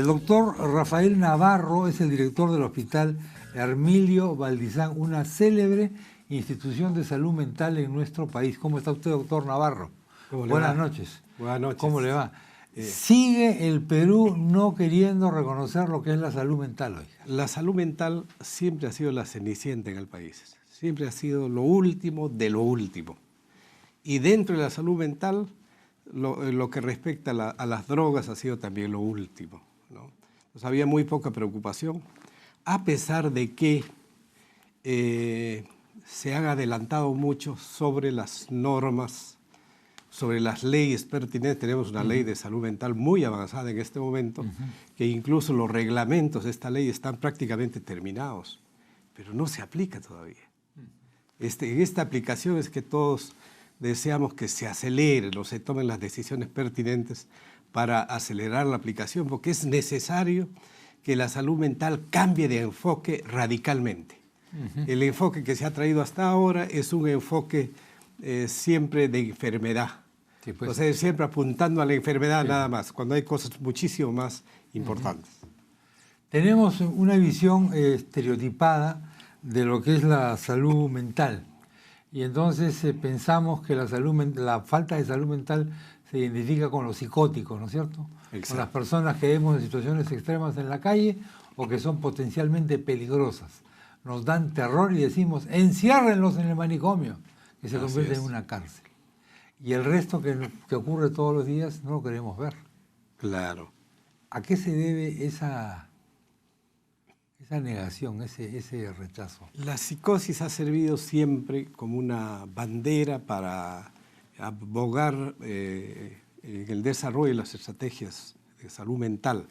El doctor Rafael Navarro es el director del Hospital Hermilio Valdizán, una célebre institución de salud mental en nuestro país. ¿Cómo está usted, doctor Navarro? Buenas noches. Buenas noches. ¿Cómo le va? ¿Sigue el Perú no queriendo reconocer lo que es la salud mental hoy? La salud mental siempre ha sido la cenicienta en el país. Siempre ha sido lo último de lo último. Y dentro de la salud mental, lo que respecta a las drogas ha sido también lo último, ¿no? Entonces, había muy poca preocupación, a pesar de que se han adelantado mucho sobre las normas, sobre las leyes pertinentes. Tenemos una ley de salud mental muy avanzada en este momento, que incluso los reglamentos de esta ley están prácticamente terminados, pero no se aplica todavía. En esta aplicación es que todos deseamos que se acelere o se tomen las decisiones pertinentes para acelerar la aplicación, porque es necesario que la salud mental cambie de enfoque radicalmente. El enfoque que se ha traído hasta ahora es un enfoque siempre de enfermedad. Sí, pues. O sea, siempre apuntando a la enfermedad, sí, nada más, cuando hay cosas muchísimo más importantes. Tenemos una visión estereotipada de lo que es la salud mental. Y entonces pensamos que la falta de salud mental se identifica con los psicóticos, ¿no es cierto? Exacto. Con las personas que vemos en situaciones extremas en la calle o que son potencialmente peligrosas. Nos dan terror y decimos, enciérrenlos en el manicomio, que se convierte en una cárcel. Y el resto que ocurre todos los días no lo queremos ver. Claro. ¿A qué se debe esa negación, ese rechazo? La psicosis ha servido siempre como una bandera para abogar en el desarrollo de las estrategias de salud mental,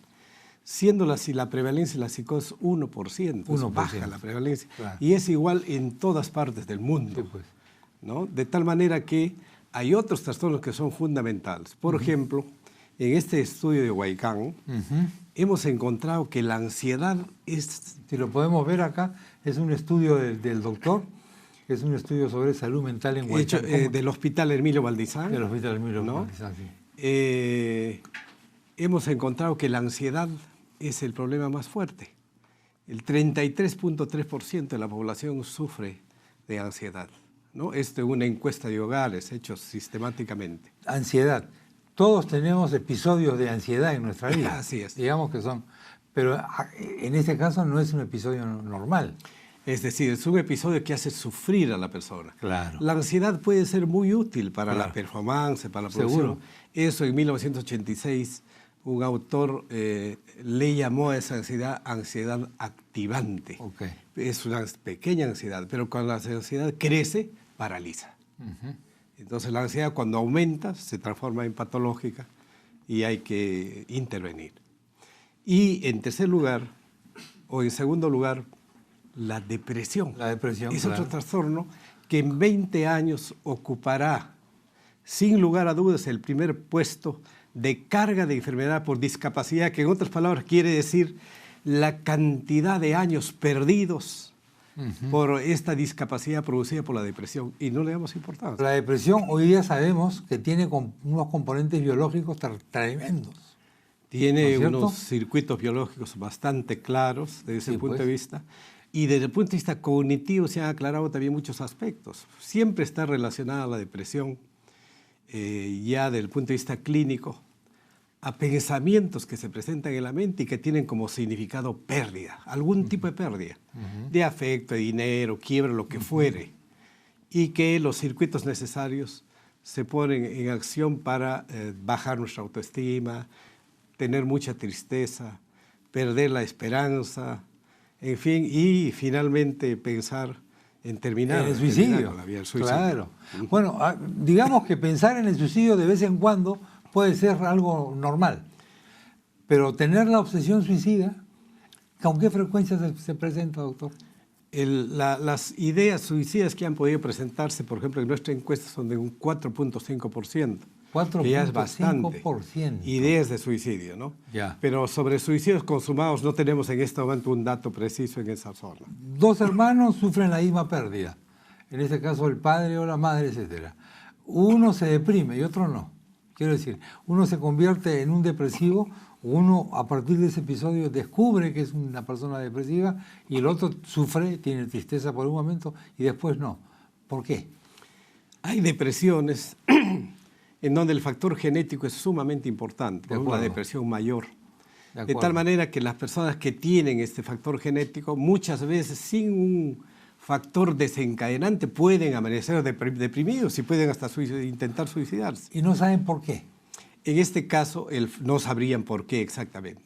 siendo así la prevalencia de la psicosis 1%, es baja la prevalencia, claro, y es igual en todas partes del mundo, sí, pues, ¿no? De tal manera que hay otros trastornos que son fundamentales. Por ejemplo, en este estudio de Huaycán, hemos encontrado que la ansiedad es... Si lo podemos ver acá, es un estudio del doctor, que es un estudio sobre salud mental en Huaycán. Del Hospital Hermilio Valdizán. Del Hospital Hermilio, ¿no? Valdizán, sí. Hemos encontrado que la ansiedad es el problema más fuerte. El 33.3% de la población sufre de ansiedad, ¿no? Esto es una encuesta de hogares hecha sistemáticamente. Ansiedad. Todos tenemos episodios de ansiedad en nuestra vida. Así es. Digamos que son... Pero en este caso no es un episodio normal. Es decir, es un episodio que hace sufrir a la persona. Claro. La ansiedad puede ser muy útil para la performance, para la producción. Seguro. Eso en 1986 un autor le llamó a esa ansiedad activante. Okay. Es una pequeña ansiedad, pero cuando la ansiedad crece, paraliza. Entonces la ansiedad cuando aumenta se transforma en patológica y hay que intervenir. Y en tercer lugar, o en segundo lugar, la depresión. La depresión, es claro, otro trastorno que en 20 años ocupará, sin lugar a dudas, el primer puesto de carga de enfermedad por discapacidad, que en otras palabras quiere decir la cantidad de años perdidos por esta discapacidad producida por la depresión, y no le damos importancia. La depresión hoy día sabemos que tiene unos componentes biológicos tremendos. Tiene unos circuitos biológicos bastante claros desde ese punto de vista, y desde el punto de vista cognitivo se han aclarado también muchos aspectos. Siempre está relacionada la depresión, ya desde el punto de vista clínico, a pensamientos que se presentan en la mente y que tienen como significado pérdida, algún tipo de pérdida, de afecto, de dinero, quiebra, lo que fuere, y que los circuitos necesarios se ponen en acción para bajar nuestra autoestima, tener mucha tristeza, perder la esperanza, en fin, y finalmente pensar en terminar el suicidio. Con la vida, el suicidio. Claro. Bueno, digamos que pensar en el suicidio de vez en cuando puede ser algo normal, pero tener la obsesión suicida, ¿con qué frecuencia se presenta, doctor? Las ideas suicidas que han podido presentarse, por ejemplo, en nuestra encuesta son de un 4.5%. 4.5%. Que ya es bastante. Ideas de suicidio, ¿no? Ya. Pero sobre suicidios consumados no tenemos en este momento un dato preciso en esa zona. Dos hermanos sufren la misma pérdida. En este caso el padre o la madre, etc. Uno se deprime y otro no. Quiero decir, uno se convierte en un depresivo, uno a partir de ese episodio descubre que es una persona depresiva y el otro sufre, tiene tristeza por un momento y después no. ¿Por qué? Hay depresiones en donde el factor genético es sumamente importante, una depresión mayor. De tal manera que las personas que tienen este factor genético, muchas veces sin un factor desencadenante, pueden amanecer deprimidos y pueden hasta intentar suicidarse. ¿Y no saben por qué? En este caso, no sabrían por qué exactamente.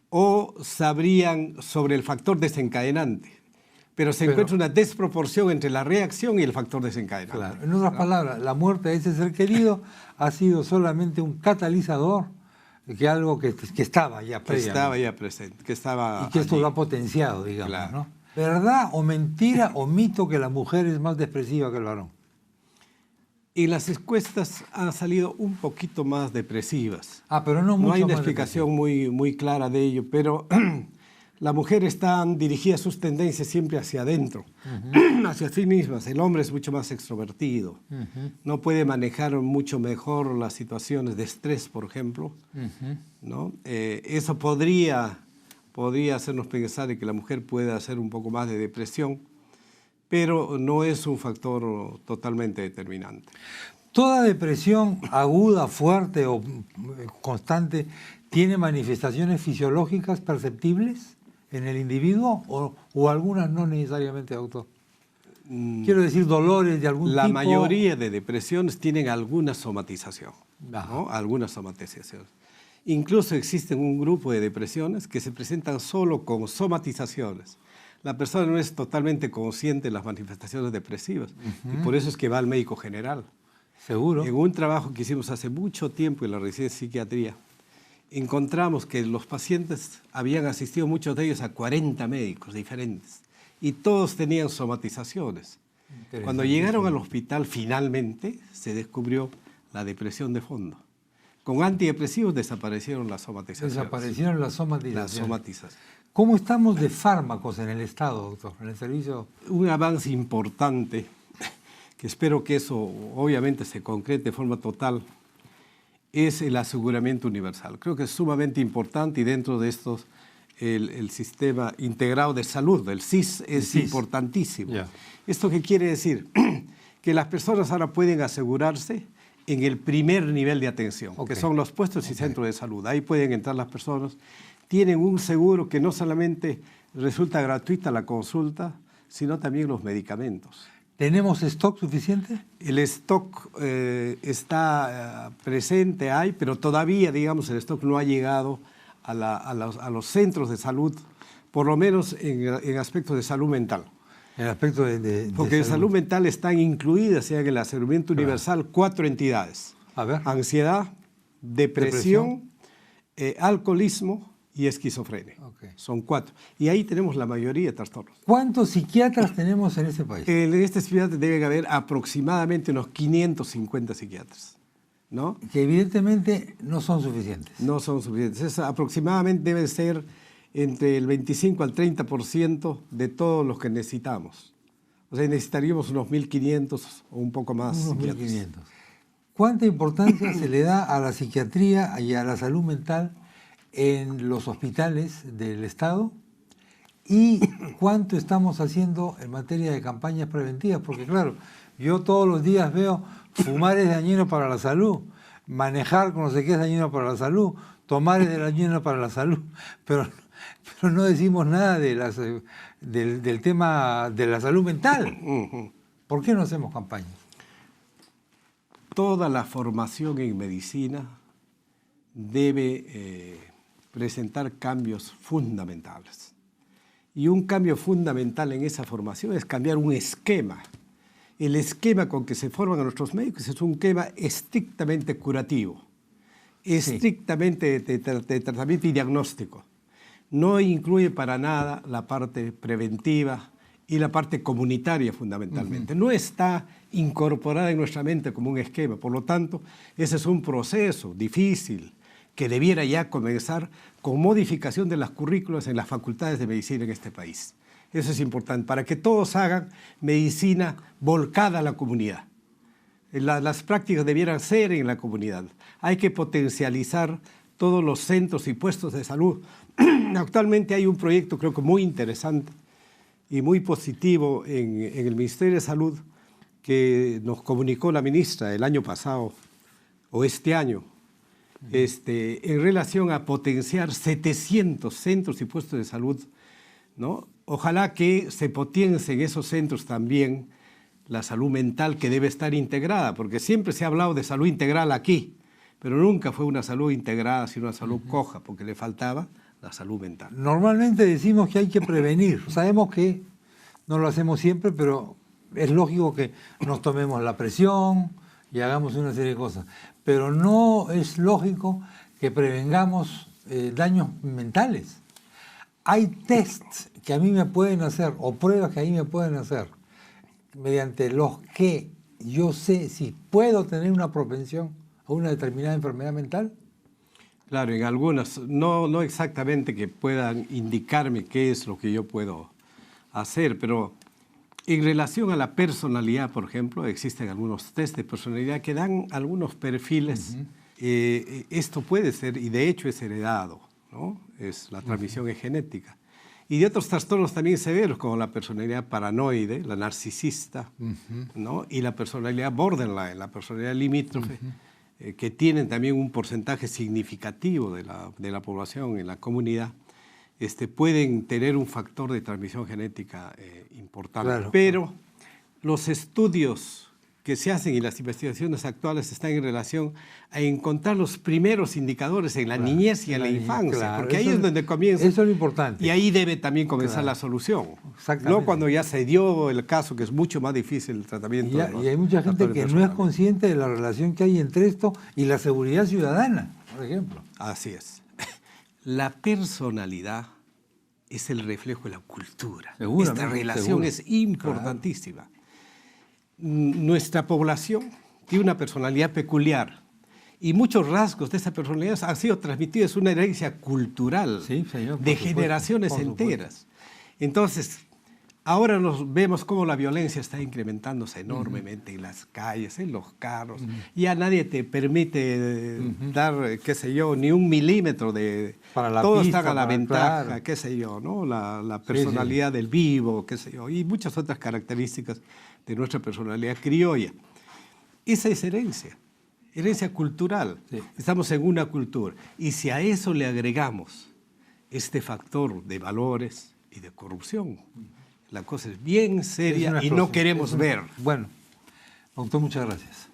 O sabrían sobre el factor desencadenante, pero se encuentra una desproporción entre la reacción y el factor desencadenante. Claro. En otras palabras, la muerte de ese ser querido ha sido solamente un catalizador que algo que estaba ya previamente. Que estaba ya presente, que estaba y que esto allí. lo ha potenciado, digamos, Claro. ¿no? ¿Verdad o mentira o mito que la mujer es más depresiva que el varón? Y las encuestas han salido un poquito más depresivas. Pero no mucho No hay una más explicación muy clara de ello, pero la mujer está dirigida sus tendencias siempre hacia adentro, hacia sí mismas. El hombre es mucho más extrovertido. No puede manejar mucho mejor las situaciones de estrés, por ejemplo. ¿No? Eso podría hacernos pensar de que la mujer puede hacer un poco más de depresión, pero no es un factor totalmente determinante. ¿Toda depresión aguda, fuerte o constante tiene manifestaciones fisiológicas perceptibles en el individuo o algunas no necesariamente, doctor? Quiero decir, dolores de algún tipo. La mayoría de depresiones tienen alguna somatización, ¿no? Alguna somatización. Incluso existe un grupo de depresiones que se presentan solo con somatizaciones. La persona no es totalmente consciente de las manifestaciones depresivas y por eso es que va al médico general. Seguro. En un trabajo que hicimos hace mucho tiempo en la residencia de psiquiatría, encontramos que los pacientes habían asistido, muchos de ellos, a 40 médicos diferentes y todos tenían somatizaciones. Cuando llegaron al hospital, finalmente se descubrió la depresión de fondo. Con antidepresivos desaparecieron las somatizaciones. Desaparecieron las somatizaciones. Las somatizaciones. ¿Cómo estamos de fármacos en el Estado, doctor, en el servicio? Un avance importante, que espero que eso obviamente se concrete de forma total, es el aseguramiento universal. Creo que es sumamente importante y dentro de estos el sistema integrado de salud, el SIS, es importantísimo. Yeah. ¿Esto qué quiere decir? Que las personas ahora pueden asegurarse en el primer nivel de atención, que son los puestos y centros de salud. Ahí pueden entrar las personas. Tienen un seguro que no solamente resulta gratuita la consulta, sino también los medicamentos. ¿Tenemos stock suficiente? El stock está presente, pero todavía, digamos, el stock no ha llegado a los centros de salud, por lo menos en aspectos de salud mental. En aspecto de Porque en salud mental están incluidas en el aseguramiento universal 4 entidades. A ver. Ansiedad, depresión. Alcoholismo y esquizofrenia. Son 4. Y ahí tenemos la mayoría de trastornos. ¿Cuántos psiquiatras tenemos en este país? En este psiquiatra deben haber aproximadamente unos 550 psiquiatras, ¿no? Que evidentemente no son suficientes. No son suficientes. Aproximadamente deben ser entre el 25 al 30% de todos los que necesitamos. O sea, necesitaríamos unos 1.500 o un poco más. Unos 1.500. ¿Cuánta importancia se le da a la psiquiatría y a la salud mental en los hospitales del Estado? ¿Y cuánto estamos haciendo en materia de campañas preventivas? Porque claro, yo todos los días veo fumar es dañino para la salud, manejar con no sé qué es dañino para la salud, tomar es dañino para la salud, pero no decimos nada de del tema de la salud mental. ¿Por qué no hacemos campañas? Toda la formación en medicina debe presentar cambios fundamentales. Y un cambio fundamental en esa formación es cambiar un esquema. El esquema con que se forman a nuestros médicos es un esquema estrictamente curativo, estrictamente de tratamiento y diagnóstico. No incluye para nada la parte preventiva y la parte comunitaria fundamentalmente. No está incorporada en nuestra mente como un esquema. Por lo tanto, ese es un proceso difícil que debiera ya comenzar con modificación de las currículas en las facultades de medicina en este país. Eso es importante, para que todos hagan medicina volcada a la comunidad. Las prácticas debieran ser en la comunidad. Hay que potencializar todos los centros y puestos de salud. Actualmente hay un proyecto creo que muy interesante y muy positivo en el Ministerio de Salud que nos comunicó la ministra el año pasado o este año, en relación a potenciar 700 centros y puestos de salud, ¿no? Ojalá que se potencie en esos centros también la salud mental, que debe estar integrada, porque siempre se ha hablado de salud integral aquí, pero nunca fue una salud integrada, sino una salud coja, porque le faltaba la salud mental. Normalmente decimos que hay que prevenir. Sabemos que no lo hacemos siempre, pero es lógico que nos tomemos la presión y hagamos una serie de cosas. Pero no es lógico que prevengamos daños mentales. Hay tests que a mí me pueden hacer, o pruebas que a mí me pueden hacer, mediante los que yo sé si puedo tener una propensión a una determinada enfermedad mental. Claro, en algunas, no exactamente que puedan indicarme qué es lo que yo puedo hacer, pero en relación a la personalidad, por ejemplo, existen algunos test de personalidad que dan algunos perfiles. Esto puede ser, y de hecho es heredado, ¿no? La transmisión es genética. Y de otros trastornos también severos, como la personalidad paranoide, la narcisista, ¿no? Y la personalidad borderline, la personalidad limítrofe, que tienen también un porcentaje significativo de la población en la comunidad, pueden tener un factor de transmisión genética importante. Claro. Pero los estudios que se hacen y las investigaciones actuales están en relación a encontrar los primeros indicadores en la niñez y en la infancia, porque ahí es donde comienza. Eso es lo importante. Y ahí debe también comenzar la solución. No cuando ya se dio el caso, que es mucho más difícil el tratamiento. Y hay mucha gente que no es consciente de la relación que hay entre esto y la seguridad ciudadana, por ejemplo. Así es. La personalidad es el reflejo de la cultura. Esta relación es importantísima. Claro. Nuestra población tiene una personalidad peculiar y muchos rasgos de esa personalidad han sido transmitidos, es una herencia cultural, sí, señor, de generaciones enteras. Entonces, ahora nos vemos cómo la violencia está incrementándose enormemente en las calles, en los carros. Ya nadie te permite dar, qué sé yo, ni un milímetro de... Todos están a la ventaja, claro, qué sé yo, ¿no? La personalidad del vivo, qué sé yo, y muchas otras características de nuestra personalidad criolla. Esa es herencia cultural. Sí. Estamos en una cultura. Y si a eso le agregamos este factor de valores y de corrupción, la cosa es bien seria y no queremos ver. Bueno, doctor, muchas gracias.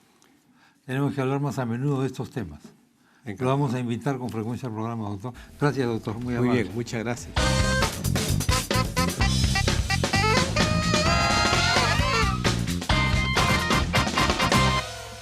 Tenemos que hablar más a menudo de estos temas. Lo vamos a invitar con frecuencia al programa, doctor. Gracias, doctor. Muy amable. Muy bien, muchas gracias.